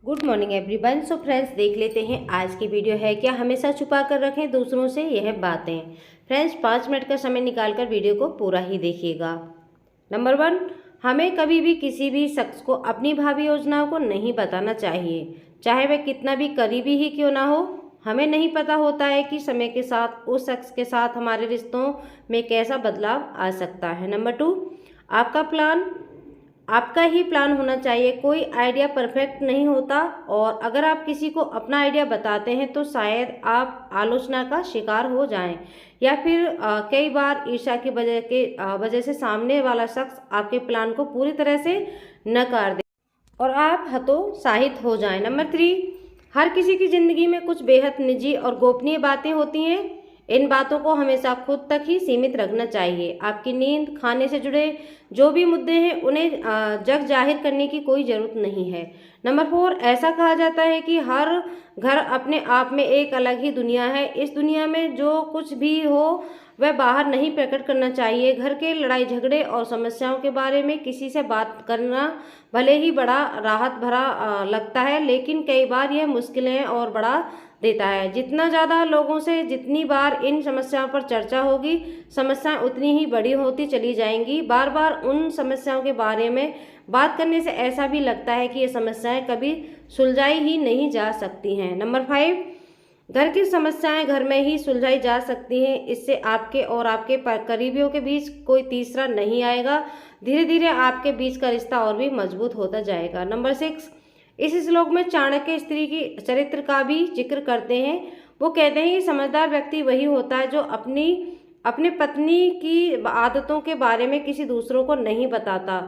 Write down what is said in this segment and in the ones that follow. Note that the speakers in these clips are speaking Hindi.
Good morning everyone. So friends, देख लेते हैं आज की वीडियो है क्या हमेशा छुपा कर रखें दूसरों से यह बातें। फ्रेंड्स, 5 मिनट का समय निकालकर वीडियो को पूरा ही देखिएगा। नंबर 1, हमें कभी भी किसी भी शख्स को अपनी भावी योजनाओं को नहीं बताना चाहिए, चाहे वह कितना भी करीबी ही क्यों ना हो। हमें नहीं पता होता है कि समय के साथ उस शख्स के साथ हमारे रिश्तों में कैसा बदलाव आ सकता है। नंबर 2, आपका ही प्लान होना चाहिए। कोई आइडिया परफेक्ट नहीं होता और अगर आप किसी को अपना आइडिया बताते हैं तो शायद आप आलोचना का शिकार हो जाएं या फिर कई बार ईर्ष्या की वजह से सामने वाला शख्स आपके प्लान को पूरी तरह से नकार दे और आप हतोत्साहित हो जाएं। नंबर 3, हर किसी की ज़िंदगी में कुछ बेहद निजी और गोपनीय बातें होती हैं। इन बातों को हमेशा खुद तक ही सीमित रखना चाहिए। आपकी नींद, खाने से जुड़े जो भी मुद्दे हैं उन्हें जग जाहिर करने की कोई ज़रूरत नहीं है। नंबर 4, ऐसा कहा जाता है कि हर घर अपने आप में एक अलग ही दुनिया है। इस दुनिया में जो कुछ भी हो वह बाहर नहीं प्रकट करना चाहिए। घर के लड़ाई झगड़े और समस्याओं के बारे में किसी से बात करना भले ही बड़ा राहत भरा लगता है, लेकिन कई बार यह मुश्किलें और बढ़ा देता है। जितना ज़्यादा लोगों से जितनी बार इन समस्याओं पर चर्चा होगी, समस्याएं उतनी ही बड़ी होती चली जाएंगी। बार बार उन समस्याओं के बारे में बात करने से ऐसा भी लगता है कि ये समस्याएं कभी सुलझाई ही नहीं जा सकती हैं। नंबर 5, घर की समस्याएं घर में ही सुलझाई जा सकती हैं। इससे आपके और आपके करीबियों के बीच कोई तीसरा नहीं आएगा। धीरे धीरे आपके बीच का रिश्ता और भी मजबूत होता जाएगा। नंबर 6, इस श्लोक में चाणक्य स्त्री की चरित्र का भी जिक्र करते हैं। वो कहते हैं कि समझदार व्यक्ति वही होता है जो अपने पत्नी की आदतों के बारे में किसी दूसरों को नहीं बताता।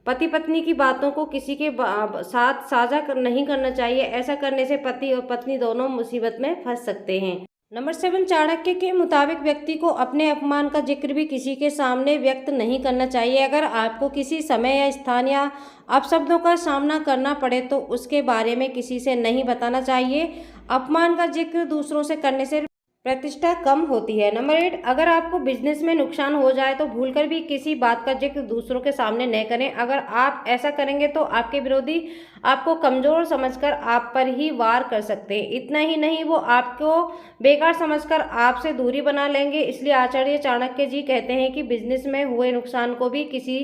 पति पत्नी की बातों को किसी के साथ साझा नहीं करना चाहिए। ऐसा करने से पति और पत्नी दोनों मुसीबत में फंस सकते हैं। नंबर 7, चाणक्य के मुताबिक व्यक्ति को अपने अपमान का जिक्र भी किसी के सामने व्यक्त नहीं करना चाहिए। अगर आपको किसी समय या स्थान या अपशब्दों का सामना करना पड़े तो उसके बारे में किसी से नहीं बताना चाहिए। अपमान का जिक्र दूसरों से करने से प्रतिष्ठा कम होती है। नंबर 8, अगर आपको बिजनेस में नुकसान हो जाए तो भूलकर भी किसी बात का जिक्र दूसरों के सामने न करें। अगर आप ऐसा करेंगे तो आपके विरोधी आपको कमजोर समझकर आप पर ही वार कर सकते हैं। इतना ही नहीं, वो आपको बेकार समझकर आपसे दूरी बना लेंगे। इसलिए आचार्य चाणक्य जी कहते हैं कि बिजनेस में हुए नुकसान को भी किसी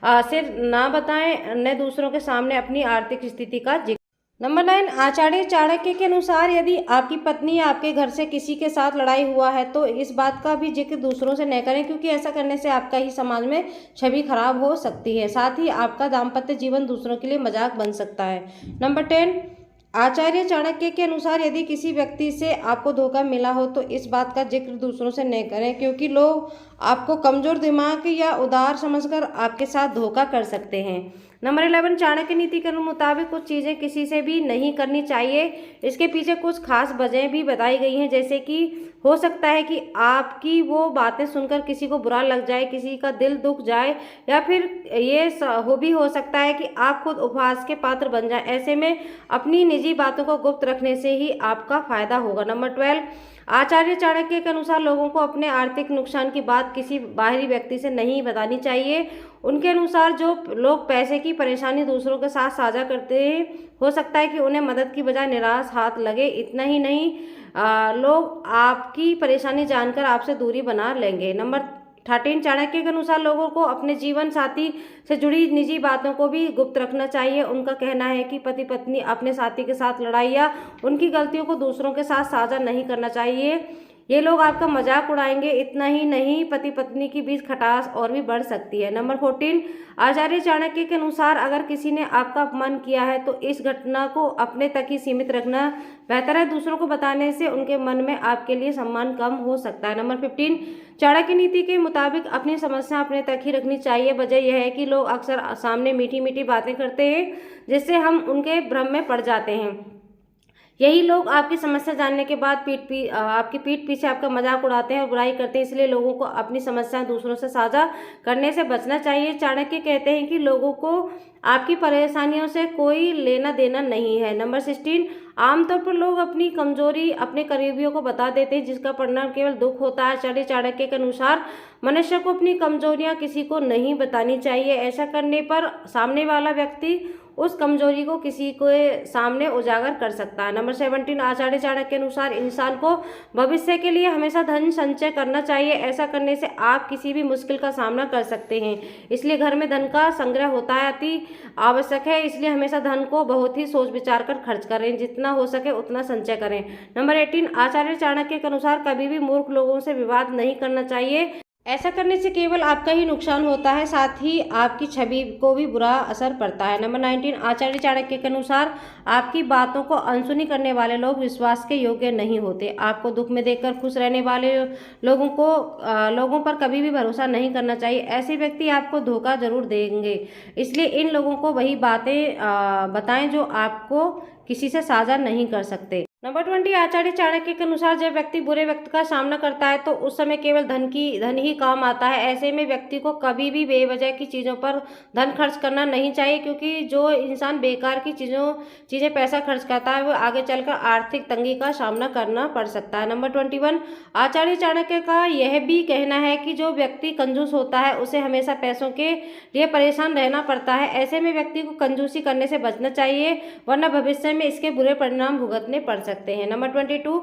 से ना बताएं, न दूसरों के सामने अपनी आर्थिक स्थिति का जिक्र। नंबर 9, आचार्य चाणक्य के अनुसार यदि आपकी पत्नी या आपके घर से किसी के साथ लड़ाई हुआ है तो इस बात का भी जिक्र दूसरों से न करें, क्योंकि ऐसा करने से आपका ही समाज में छवि खराब हो सकती है। साथ ही आपका दाम्पत्य जीवन दूसरों के लिए मजाक बन सकता है। नंबर 10, आचार्य चाणक्य के अनुसार यदि किसी व्यक्ति से आपको धोखा मिला हो तो इस बात का जिक्र दूसरों से न करें, क्योंकि लोग आपको कमजोर दिमाग या उदार समझकर आपके साथ धोखा कर सकते हैं। नंबर 11, चाणक्य नीति के मुताबिक कुछ चीज़ें किसी से भी नहीं करनी चाहिए। इसके पीछे कुछ खास वजहें भी बताई गई हैं, जैसे कि हो सकता है कि आपकी वो बातें सुनकर किसी को बुरा लग जाए, किसी का दिल दुख जाए, या फिर ये भी हो सकता है कि आप खुद उपहास के पात्र बन जाए। ऐसे में अपनी निजी बातों को गुप्त रखने से ही आपका फायदा होगा। नंबर 12, आचार्य चाणक्य के अनुसार लोगों को अपने आर्थिक नुकसान की बात किसी बाहरी व्यक्ति से नहीं बतानी चाहिए। उनके अनुसार जो लोग पैसे की परेशानी दूसरों के साथ साझा करते हैं, हो सकता है कि उन्हें मदद की बजाय निराश हाथ लगे। इतना ही नहीं, लोग आपकी परेशानी जानकर आपसे दूरी बना लेंगे। नंबर 13, चाणक्य के अनुसार लोगों को अपने जीवन साथी से जुड़ी निजी बातों को भी गुप्त रखना चाहिए। उनका कहना है कि पति पत्नी अपने साथी के साथ लड़ाई या उनकी गलतियों को दूसरों के साथ साझा नहीं करना चाहिए। ये लोग आपका मजाक उड़ाएंगे। इतना ही नहीं, पति पत्नी के बीच खटास और भी बढ़ सकती है। नंबर 14, आचार्य चाणक्य के अनुसार अगर किसी ने आपका अपमान किया है तो इस घटना को अपने तक ही सीमित रखना बेहतर है। दूसरों को बताने से उनके मन में आपके लिए सम्मान कम हो सकता है। नंबर 15, चाणक्य नीति के मुताबिक अपनी समस्या अपने तक ही रखनी चाहिए। वजह यह है कि लोग अक्सर सामने मीठी मीठी बातें करते हैं जिससे हम उनके भ्रम में पड़ जाते हैं। यही लोग आपकी समस्या जानने के बाद आपकी पीठ पीछे आपका मजाक उड़ाते हैं और बुराई करते हैं। इसलिए लोगों को अपनी समस्याएं दूसरों से साझा करने से बचना चाहिए। चाणक्य कहते हैं कि लोगों को आपकी परेशानियों से कोई लेना देना नहीं है। नंबर 16, आमतौर पर लोग अपनी कमजोरी अपने करीबियों को बता देते हैं, जिसका परिणाम केवल दुख होता है। आचार्य चाणक्य के अनुसार मनुष्य को अपनी कमजोरियां किसी को नहीं बतानी चाहिए। ऐसा करने पर सामने वाला व्यक्ति उस कमजोरी को किसी के सामने उजागर कर सकता है। नंबर 17, आचार्य चाणक्य के अनुसार इंसान को भविष्य के लिए हमेशा धन संचय करना चाहिए। ऐसा करने से आप किसी भी मुश्किल का सामना कर सकते हैं, इसलिए घर में धन का संग्रह होता है अति आवश्यक है। इसलिए हमेशा धन को बहुत ही सोच विचार कर खर्च करें, जितना हो सके उतना संचय करें। नंबर 18, आचार्य चाणक्य के अनुसार कभी भी मूर्ख लोगों से विवाद नहीं करना चाहिए। ऐसा करने से केवल आपका ही नुकसान होता है, साथ ही आपकी छवि को भी बुरा असर पड़ता है। नंबर 19, आचार्य चाणक्य के अनुसार आपकी बातों को अनसुनी करने वाले लोग विश्वास के योग्य नहीं होते। आपको दुख में देखकर खुश रहने वाले लोगों पर कभी भी भरोसा नहीं करना चाहिए। ऐसे व्यक्ति आपको धोखा जरूर देंगे, इसलिए इन लोगों को वही बातें बताएं जो आपको किसी से साझा नहीं कर सकते। नंबर 20, आचार्य चाणक्य के अनुसार जब व्यक्ति बुरे वक्त का सामना करता है तो उस समय केवल धन ही काम आता है। ऐसे में व्यक्ति को कभी भी बेवजह की चीज़ों पर धन खर्च करना नहीं चाहिए, क्योंकि जो इंसान बेकार की चीज़ें पैसा खर्च करता है वो आगे चलकर आर्थिक तंगी का सामना करना पड़ सकता है। नंबर 21, आचार्य चाणक्य का यह भी कहना है कि जो व्यक्ति कंजूस होता है उसे हमेशा पैसों के लिए परेशान रहना पड़ता है। ऐसे में व्यक्ति को कंजूसी करने से बचना चाहिए, वरना भविष्य में इसके बुरे परिणाम भुगतने पड़ सकते हैं। नंबर 22,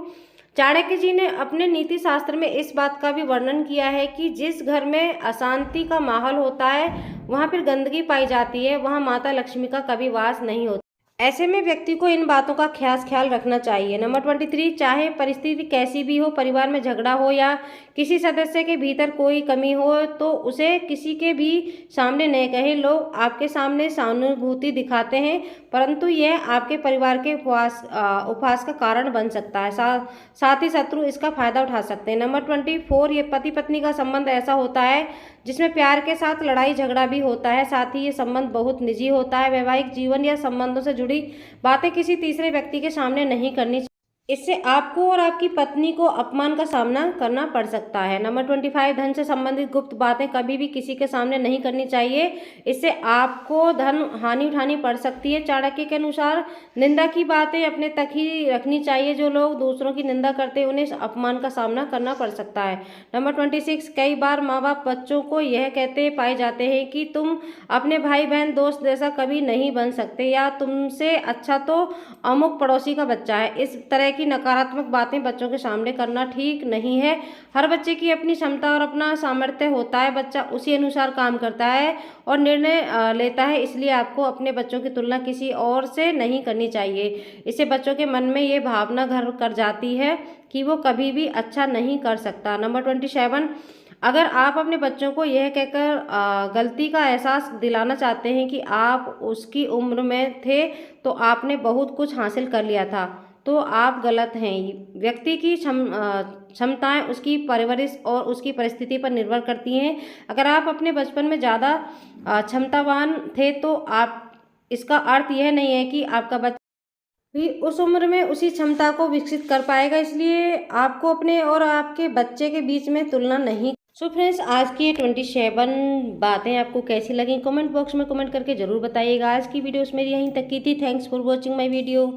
चाणक्य जी ने अपने नीति शास्त्र में इस बात का भी वर्णन किया है कि जिस घर में अशांति का माहौल होता है वहां फिर गंदगी पाई जाती है, वहां माता लक्ष्मी का कभी वास नहीं होता। ऐसे में व्यक्ति को इन बातों का खास ख्याल रखना चाहिए। नंबर 23, चाहे परिस्थिति कैसी भी हो, परिवार में झगड़ा हो या किसी सदस्य के भीतर कोई कमी हो तो उसे किसी के भी सामने न कहे। लोग आपके सामने सहानुभूति दिखाते हैं, परंतु यह आपके परिवार के उपहास का कारण बन सकता है। साथ ही शत्रु इसका फायदा उठा सकते हैं। नंबर 24, ये पति पत्नी का संबंध ऐसा होता है जिसमें प्यार के साथ लड़ाई झगड़ा भी होता है। साथ ही ये संबंध बहुत निजी होता है। वैवाहिक जीवन या संबंधों से जुड़ी बातें किसी तीसरे व्यक्ति के सामने नहीं करनी चाहिए, इससे आपको और आपकी पत्नी को अपमान का सामना करना पड़ सकता है। नंबर 25, धन से संबंधित गुप्त बातें कभी भी किसी के सामने नहीं करनी चाहिए, इससे आपको धन हानि उठानी पड़ सकती है। चाणक्य के अनुसार निंदा की बातें अपने तक ही रखनी चाहिए। जो लोग दूसरों की निंदा करते हैं उन्हें अपमान का सामना करना पड़ सकता है। नंबर 26, कई बार माँ बाप बच्चों को यह कहते पाए जाते हैं कि तुम अपने भाई बहन दोस्त जैसा कभी नहीं बन सकते, या तुमसे अच्छा तो अमुक पड़ोसी का बच्चा है। इस तरह की नकारात्मक बातें बच्चों के सामने करना ठीक नहीं है। हर बच्चे की अपनी क्षमता और अपना सामर्थ्य होता है, बच्चा उसी अनुसार काम करता है और निर्णय लेता है, इसलिए आपको अपने बच्चों की तुलना किसी और से नहीं करनी चाहिए। इससे बच्चों के मन में ये भावना घर कर जाती है कि वो कभी भी अच्छा नहीं कर सकता। नंबर 27, अगर आप अपने बच्चों को यह कहकर गलती का एहसास दिलाना चाहते हैं कि आप उसकी उम्र में थे तो आपने बहुत कुछ हासिल कर लिया था, तो आप गलत हैं। व्यक्ति की क्षमताएं उसकी परवरिश और उसकी परिस्थिति पर निर्भर करती हैं। अगर आप अपने बचपन में ज़्यादा क्षमतावान थे तो आप इसका अर्थ यह नहीं है कि आपका बच्चा भी उस उम्र में उसी क्षमता को विकसित कर पाएगा, इसलिए आपको अपने और आपके बच्चे के बीच में तुलना नहीं। सो फ्रेंड्स, आज की ये 27 बातें आपको कैसी लगी कमेंट बॉक्स में कमेंट करके ज़रूर बताइएगा। आज की वीडियोस मेरी यहीं तक की थी। Thanks for watching my video.